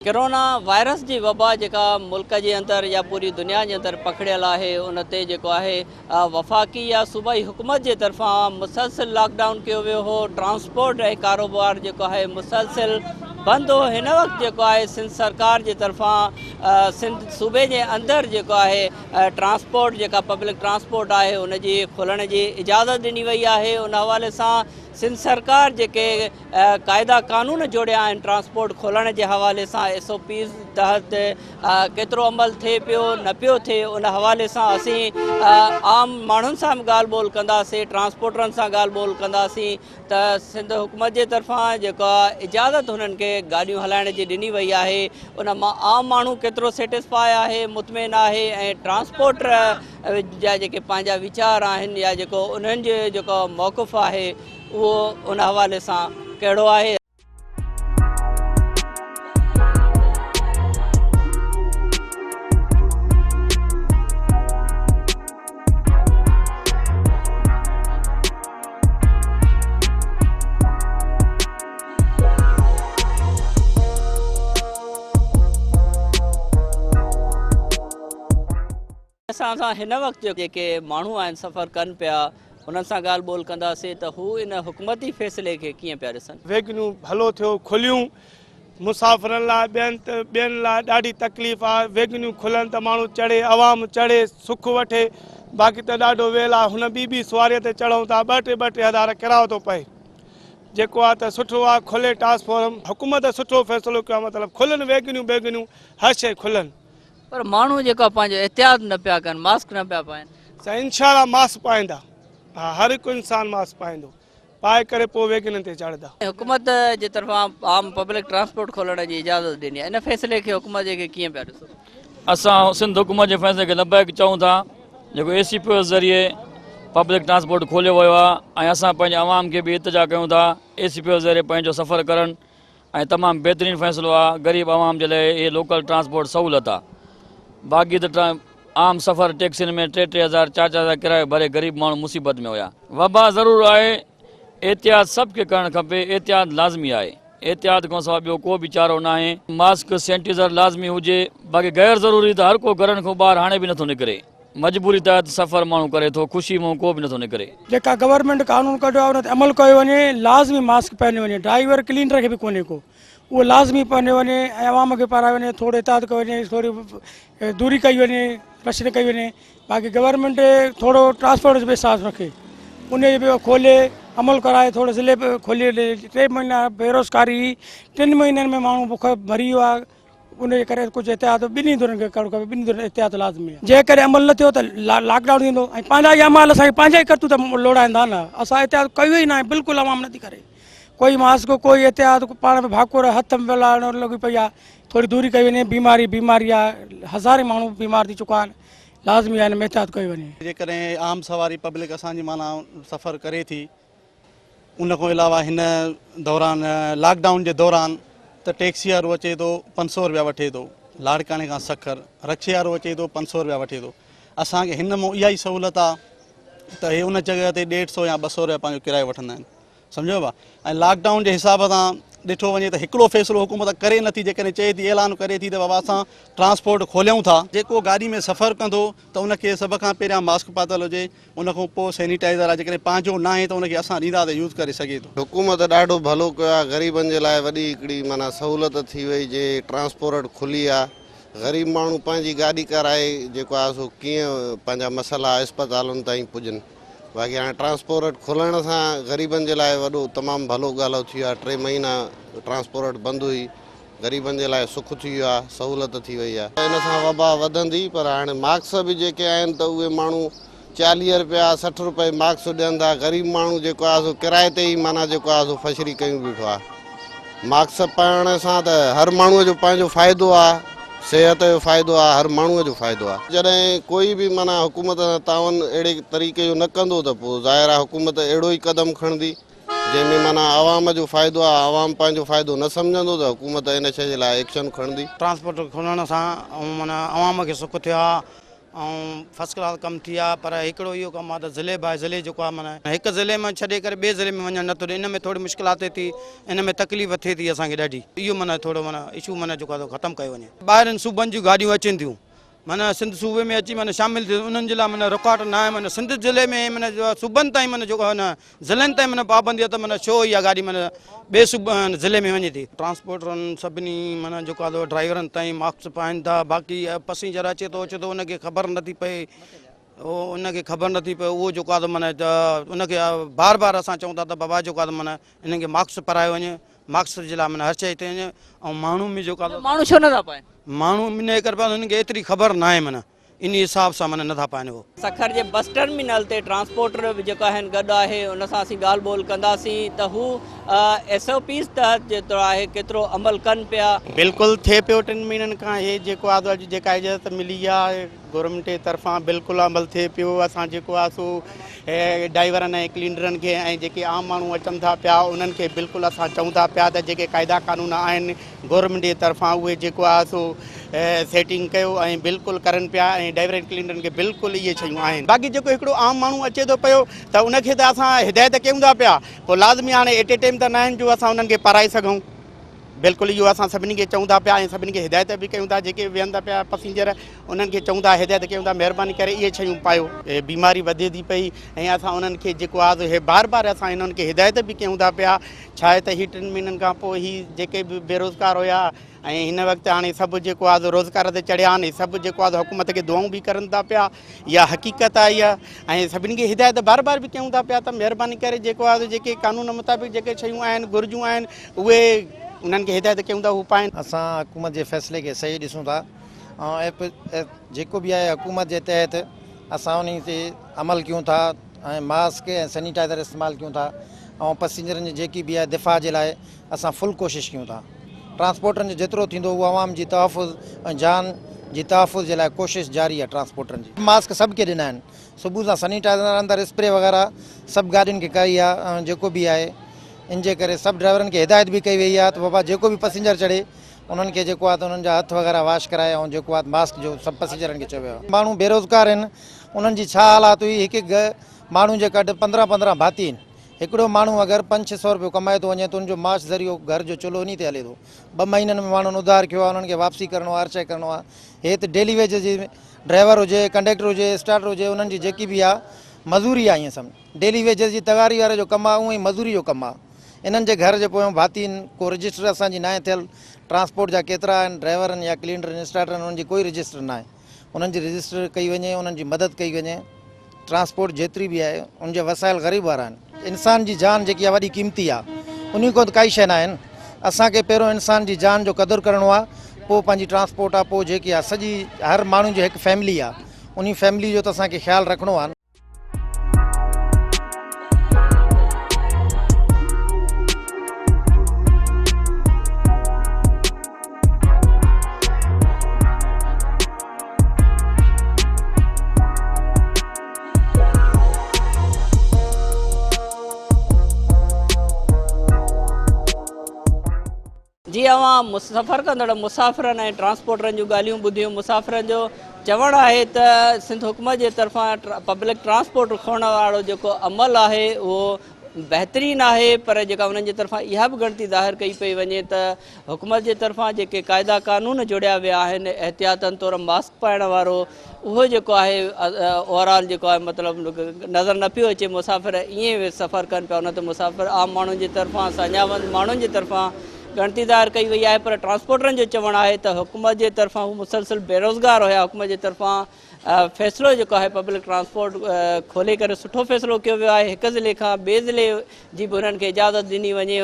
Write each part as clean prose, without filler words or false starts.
Corona virus जी वबा जेका मुल्क जे अंदर या पूरी दुनिया जे अंदर पकड़ियल है उन ते जेको आहे वफ़ाक़ी या सूबाई हुकूमत जे तरफ़ां मुसलसिल लॉकडाउन कयो वियो हो। ट्रांसपोर्ट ऐं कारोबार जेको आहे मुसलसिल बंदि हो। हिन वक़्तु जेको आहे सिंध सरकार जे तरफ़ां सिंध सूबे जे अंदर जेको आहे ट्रांसपोर्ट जेका पब्लिक ट्रांसपोर्ट आहे उनजी खुलण जी इजाज़त ॾिनी वई आहे। उन हवाले सां सिंध सरकार जेके क़ाइदा कानून जोड़िया आहिनि ट्रांसपोर्ट खोलण जे हवाले सां SOPs तहत केतिरो अमल थिए पियो न पियो थिए उन हवाले सां असीं आम माण्हुनि सां बि ॻाल्हि ॿोल कंदासीं, ट्रांसपोर्टरनि सां ॻाल्हि ॿोल कंदासीं त सिंध हुकूमत जे तरफ़ां जेका इजाज़त हुननि खे गाॾियूं हलाइण जी ॾिनी वई आहे उन मां आम माण्हू केतिरो सेटिस्फाई आहे, मुतमिन आहे ऐं ट्रांसपोर्टर जा जेके पंहिंजा वीचार आहिनि या जेको उन्हनि जो जेको मौक़िफ़ आहे उहो उन हवाले सां कहिड़ो आहे। असां हिन वक़्तु जेके माण्हू आहिनि सफ़र कनि पिया उन्हनि सां ॻाल्हि ॿोल कंदासीं त हू इन हुकूमती फ़ैसिले खे कीअं पिया ॾिसनि। वेगनूं हलो थियो खुलियूं मुसाफ़िरनि लाइ ॿियनि लाइ ॾाढी तकलीफ़ आहे। वेगनूं खुलनि त माण्हू चढ़े, आवाम चढ़े, सुख वठे। बाक़ी त ॾाढो वेल आहे। हुन ॿी सवारीअ ते चढ़ूं था, ॿ टे हज़ार किरायो थो पए। जेको आहे त सुठो आहे, खुले ट्रांसफॉर्म हुकूमत सुठो फ़ैसिलो कयो आहे। मतिलबु खुलनि वेगनूं हर शइ खुलनि, पर माण्हू जेको पंहिंजो एहतियात न पिया कनि, मास्क न पिया पाइनि। त इंशाअल्लाह मास्क पाईंदा। हा, हर हिकु इंसानु मास्क पाईंदो, पाए करे पोइ वेगननि ते चढ़ंदा। हुकूमत जे तरफ़ां आम पब्लिक ट्रांसपोर्ट खोलण जी इजाज़त ॾिनी आहे, इन फ़ैसिले खे हुकूमत जेके कीअं पिया ॾिसो। असां सिंध हुकूमत जे फ़ैसिले खे लबैक चऊं था। जेको ACPO ज़रिए पब्लिक ट्रांसपोर्ट खोलियो वियो आहे ऐं असां पंहिंजे आवाम खे बि इतिजा कयूं था ACPO ज़रिए पंहिंजो सफ़र करणु ऐं तमामु बहितरीनु फ़ैसिलो आहे। ग़रीब आवाम जे लाइ इहे लोकल ट्रांसपोर्ट सहूलियत आहे। बाक़ी त आम सफ़र टैक्सियुनि में 3-3 हज़ार 4-4 हज़ार किरायो भरे ग़रीब माण्हू मुसीबत में हुया। वबा ज़रूरु आहे, एहतियात सभु खे करणु खपे, एहतियात लाज़मी आहे। एहतियात खां सवाइ ॿियो को बि चारो न आहे। मास्क सैनिटाइज़र लाज़मी हुजे। बाक़ी गैर ज़रूरी त हर को घरनि खां ॿाहिरि हाणे बि नथो निकिरे। मजबूरी तहत सफ़र माण्हू करे थो, ख़ुशी में को बि नथो निकिरे। जेका गवर्नमेंट कानून कढियो आहे उन ते अमल कयो वञे। लाज़मी मास्क पाइणो वञे। ड्राइवर क्लीनर खे बि कोन्हे को, उहो लाज़मी पाइणो वञे ऐं आवाम खे पाराए वञे। थोरो एहतियात कयो वञे, थोरी दूरी कई वञे, रश न कई वञे। बाक़ी गवर्नमेंट थोरो ट्रांसपोर्ट जो बि साथ रखे, उन जो खोले अमल कराए। थोरो ज़िले खोले 3 महीना बेरोज़गारी, 3 महीननि में माण्हू बुख भरी वियो आहे। उनजे करे कुझु एहतियात ॿिन्ही धुरनि खे करणु खपे। ॿिन्ही धुरनि एहतियात लाज़मी आहे। जंहिं करे अमल न थियो त लॉकडाउन थींदो ऐं पंहिंजा ई अमाल असांखे पंहिंजा ई करतूत लोड़ाईंदा न। असां एहतियात कयो ई न आहे, बिल्कुलु आवाम नथी करे। कोई मास्क, कोई एहतियात, पाण में भाकुर हथ में मिलाइण लॻी पई आहे। थोरी दूरी कई वञे। बीमारी आहे, हज़ारे माण्हू बीमार थी चुका आहिनि। लाज़मी आहे हिन में एहतियात कई वञे। जेकॾहिं आम सवारी पब्लिक असांजी माना सफ़र करे थी, उन खां अलावा हिन दौरान लॉकडाउन जे दौरान त टैक्सी वारो अचे थो 500 रुपया वठे थो, लाड़काने खां सखर। रक्शे वारो अचे थो 500 रुपया वठे थो। असांखे हिन मां इहा ई सहूलियत आहे त हे उन जॻह ते 150 या 200 रुपया पंहिंजो किरायो वठंदा आहिनि, सम्झो था। ऐं लॉकडाउन जे हिसाब सां ॾिठो वञे त हिकिड़ो फ़ैसिलो हुकूमत करे नथी। जेकॾहिं चए थी, ऐलान करे थी त बाबा असां ट्रांसपोर्ट खोलियूं था, जेको गाॾी में सफ़र कंदो त उनखे सभ खां पहिरियां मास्क पातल हुजे, उन खां पोइ सैनिटाइज़र आहे। जेकॾहिं पंहिंजो न आहे त उनखे असां ॾींदा त यूज़ करे सघे थो। हुकूमत ॾाढो भलो कयो आहे। ग़रीबनि जे लाइ वॾी हिकिड़ी माना सहूलियत थी वई जे ट्रांसपोर्ट खुली आहे। ग़रीब माण्हू पंहिंजी गाॾी कराए जेको आहे सो कीअं पंहिंजा मसइला अस्पतालुनि ताईं पुॼनि। बाक़ी हाणे ट्रांसपोर्ट खुलण सां ग़रीबनि जे लाइ वॾो तमामु भलो ॻाल्हि थी आहे। 3 महीना ट्रांसपोर्ट बंदि हुई, ग़रीबनि जे लाइ सुख थी वियो आहे, सहूलियत थी वई आहे। इन सां वबा वधंदी, पर हाणे मास्क बि जेके आहिनि त उहे माण्हू 40 रुपया 60 रुपए मास्क ॾियनि था। ग़रीब माण्हू जेको आहे सो किराए ते ई माना जेको आहे सो फशरी कयूं बीठो आहे। मास्क पाइण सां त हर माण्हूअ जो पंहिंजो फ़ाइदो आहे, सेहत जो फ़ाइदो आहे, हर माण्हूअ जो फ़ाइदो आहे। जॾहिं कोई बि माना हुकूमत सां तावन अहिड़े तरीक़े जो न कंदो त पोइ ज़ाहिर आहे हुकूमत अहिड़ो ई क़दम खणंदी जंहिंमें माना आवाम जो फ़ाइदो आहे। आवाम पंहिंजो फ़ाइदो न सम्झंदो त हुकूमत इन शइ जे लाइ एक्शन खणंदी। ट्रांसपोर्ट खुलण सां माना आवाम खे सुख थियो आहे ऐं फर्स्ट क्लास कमु थी आहे। पर हिकिड़ो इहो कमु आहे त ज़िले बाय ज़िले जेको आहे माना हिकु ज़िले मां छॾे करे ॿिए ज़िले में वञणु नथो ॾे। इन में थोरी मुश्किलात थिए थी, इन में तकलीफ़ थिए थी असांखे ॾाढी। इहो माना थोरो माना इशू माना जेको आहे ख़तमु कयो वञे। ॿाहिरिनि सूबनि जूं गाॾियूं अचनि थियूं, माना सिंध सूबे में अची माना शामिलु थियूं, उन्हनि जे लाइ माना रुकावट न आहे। माना सिंध ज़िले में माना सूबनि ताईं माना जेको आहे न ज़िलनि ताईं माना पाबंदी आहे, त माना छो इहा गाॾी माना ॿिए ज़िले में वञे थी। ट्रांसपोर्टरनि सभिनी माना जेको आहे ड्राइवरनि ताईं मास्क पाइनि था, बाक़ी पैसेंजर अचे थो उनखे ख़बर नथी पए, उनखे ख़बर नथी पए उहो जेको आहे माना उनखे बार बार असां चऊं था त बाबा जेको आहे माना इनखे मास्क पारायो वञे, मास्क जे लाइ माना हर शइ हिते वञे। ऐं माण्हू बि जेको आहे माण्हू छो नथा पाइनि? माण्हू इन करे पाइनि, उन्हनि खे एतिरी ख़बर न आहे, माना इन हिसाब सां माना नथा पाइनि। उहो सखर जे बस टर्मिनल ते ट्रांसपोर्टर बि जेका आहिनि गॾु आहे, उन सां असीं ॻाल्हि ॿोल कंदासीं त हू SOPs तहत जेतिरो आहे केतिरो अमल कनि पिया। बिल्कुलु थिए पियो। 3 महीननि खां इहे जेको आहे अॼु जेका इजाज़त मिली आहे गवर्नमेंट जे तरफ़ां बिल्कुलु अमल थिए पियो। असां जेको आहे सो ड्राइवरनि ऐं क्लीनरनि खे ऐं जेके आम माण्हू अचनि था पिया उन्हनि खे बिल्कुलु असां चऊं था पिया त जेके क़ाइदा क़ानून आहिनि गवर्नमेंट जे तरफ़ां उहे जेको आहे सो सेटिंग कयो ऐं बिल्कुलु करनि पिया ऐं ड्राइवर क्लीनरनि खे बिल्कुलु इहे शयूं आहिनि। बाक़ी जेको हिकिड़ो आम माण्हू अचे थो पियो त उनखे त असां हिदायत कयूं था पिया, पोइ लाज़मी हाणे एट ए टाइम त न आहिनि जो असां उन्हनि खे पाराए सघूं। बिल्कुलु इहो असां सभिनी खे चऊं था पिया ऐं सभिनी खे हिदायत बि कयूं था। जेके वेहनि था पिया पैसेंजर उन्हनि खे चऊं था, हिदायत कयूं था, महिरबानी करे इहे शयूं पायो। बीमारी वधे थी पई ऐं असां उन्हनि खे जेको आहे हे बार बार असां इन्हनि खे हिदायत बि कयूं था पिया। छा आहे त हीअ 3 महीननि खां पोइ ही जेके बि बेरोज़गार हुया ऐं हिन वक़्तु हाणे सभु जेको आहे रोज़गार ते चढ़िया आहिनि, सभु जेको आहे हुकूमत खे दुआऊं बि करनि था पिया। इहा हक़ीक़त आहे इहा, ऐं सभिनी खे हिदायत बार बार बि कयूं था पिया त महिरबानी करे जेको आहे जेके कानून मुताबिक़ जेके शयूं आहिनि घुरिजूं आहिनि उहे उन्हनि खे हिदायत कयूं था हू पाइनि। असां हुकूमत जे फ़ैसिले खे सही ॾिसूं था ऐं जेको बि आहे हुकूमत जे तहत असां उन ते अमल कयूं था ऐं मास्क ऐं सैनिटाइज़र इस्तेमालु कयूं था ऐं पैसेंजरनि जी जेकी बि आहे दिफ़ा जे लाइ असां फुल कोशिशि कयूं था। ट्रांसपोर्टरनि जो जेतिरो थींदो उहो आवाम जी तहफ़ुज़ ऐं जान जी तहफ़ुज़ जे लाइ कोशिशि जारी आहे। ट्रांसपोर्टरनि जी मास्क सभु खे ॾिना आहिनि, सुबुह सां सैनिटाइज़र अंदरि स्प्रे वग़ैरह सभु गाॾियुनि खे कई आहे। ऐं जेको बि आहे इन जे करे सभु ड्राइवरनि खे हिदायत बि कई वई आहे त बाबा जेको बि पैसेंजर चढ़े उन्हनि खे जेको आहे त उन्हनि जा हथ वग़ैरह वॉश कराए ऐं जेको आहे मास्क जो सभु पैसेंजरनि खे चयो वियो आहे। माण्हू बेरोज़गार आहिनि, उन्हनि जी छा हालात हुई, हिकु माण्हू जे गॾु 15-15 भाती आहिनि। हिकिड़ो माण्हू अगरि 500-600 रुपयो कमाए थो वञे त उनजो माश ज़रियो घर जो चुल्हो उन ते हले थो। 2 महीननि में माण्हुनि उधार कयो आहे, उन्हनि खे वापसी करिणो आहे, हर शइ करिणो आहे। हे त डेली वेज जी ड्राइवर हुजे, कंडक्टर हुजे, स्टार्टर हुजे, उन्हनि जी जेकी बि आहे मज़ूरी आहे। ईअं सम्झ डेली वेज जी तगारी वारे जो कमु आहे, उअं ई मज़ूरी जो कमु आहे। इन्हनि जे घर जे पोयां भाती आहिनि, को रजिस्टर असांजी न आहे थियल। ट्रांसपोर्ट जा केतिरा आहिनि ड्राइवरनि या क्लीनरनि स्टार्टरनि उन्हनि जी कोई रजिस्टर न आहे। उन्हनि जी रजिस्टर कई वञे, उन्हनि जी मदद कई वञे। ट्रांसपोर्ट जेतिरी बि आहे उनजा वसाइल ग़रीब वारा आहिनि। इंसान जी जान जेकी आहे वॾी क़ीमती आहे, उन खां त काई शइ न आहिनि। असांखे पहिरियों इंसान जी जान जो क़दुरु करिणो आहे, पोइ पंहिंजी ट्रांसपोर्ट आहे, पोइ जेकी आहे सॼी हर माण्हू जो हिकु फैमिली आहे, उन फैमिली जो त असांखे ख़्यालु रखिणो आहे। जी अवां सफ़र कंदड़ मुसाफ़िरनि ऐं ट्रांसपोर्टरनि जूं ॻाल्हियूं ॿुधियूं। मुसाफ़िरनि जो चवणु आहे त सिंध हुकूमत जे तरफ़ां पब्लिक ट्रांसपोर्ट खोलण वारो जेको अमल आहे उहो बहितरीनु आहे, पर जेका उन्हनि जे तरफ़ां इहा बि ॻणती ज़ाहिर कई पई वञे त हुकूमत जे तरफ़ां जेके क़ाइदा क़ानून जोड़िया विया आहिनि एहतियातनि तौरु मास्क पाइण वारो, उहो जेको आहे ओवरऑल जेको आहे मतिलबु नज़र न पियो अचे। मुसाफ़िर ईअं सफ़र कनि पिया, उन ते मुसाफ़िर आम माण्हुनि जी तरफ़ां सञावंद माण्हुनि जी तरफ़ां ॻणती ज़ाहिर कई वई आहे। पर ट्रांसपोर्टरनि जो चवणु आहे त हुकूमत जे तरफ़ां हू मुसलसिल बेरोज़गार हुया। हुकूमत जे तरफ़ां फ़ैसिलो जेको आहे पब्लिक ट्रांसपोर्ट खोले करे सुठो फ़ैसिलो कयो वियो आहे। हिकु ज़िले खां ॿिए ज़िले जी बि उन्हनि खे इजाज़त ॾिनी वञे।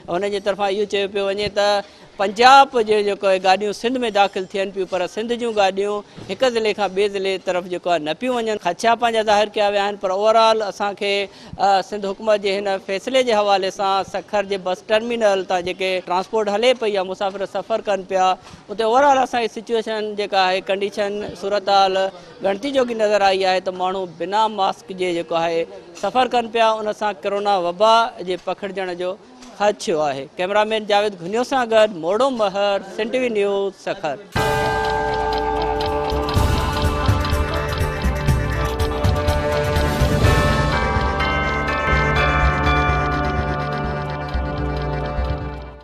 हुन जे तरफ़ां इहो चयो पियो वञे त पंजाब जे जेको आहे गाॾियूं सिंध में दाख़िल थियनि पियूं, पर सिंध जूं गाॾियूं हिकु ज़िले खां ॿिए ज़िले तरफ़ जेको आहे न पियूं वञनि। ख़दशा पंहिंजा ज़ाहिर कया विया आहिनि, पर ओवरऑल असांखे सिंध हुकूमत जे हिन फ़ैसिले जे हवाले सां सखर जे बस टर्मिनल तां जेके ट्रांसपोर्ट हले पई आहे, मुसाफ़िर सफ़र कनि पिया, उते ओवरऑल असांजी सिचुएशन जेका आहे कंडीशन सूरत हाल ॻणती जोगी नज़र आई आहे त माण्हू बिना मास्क जे जेको आहे सफ़र कनि पिया। उन सां कोरोना वबा जे पखिड़िजण जो ख़दशो आहे। कैमरामैन जावेद घुनियो सां गॾु मोड़ो महर, सिंध टीवी न्यूज़, सखर।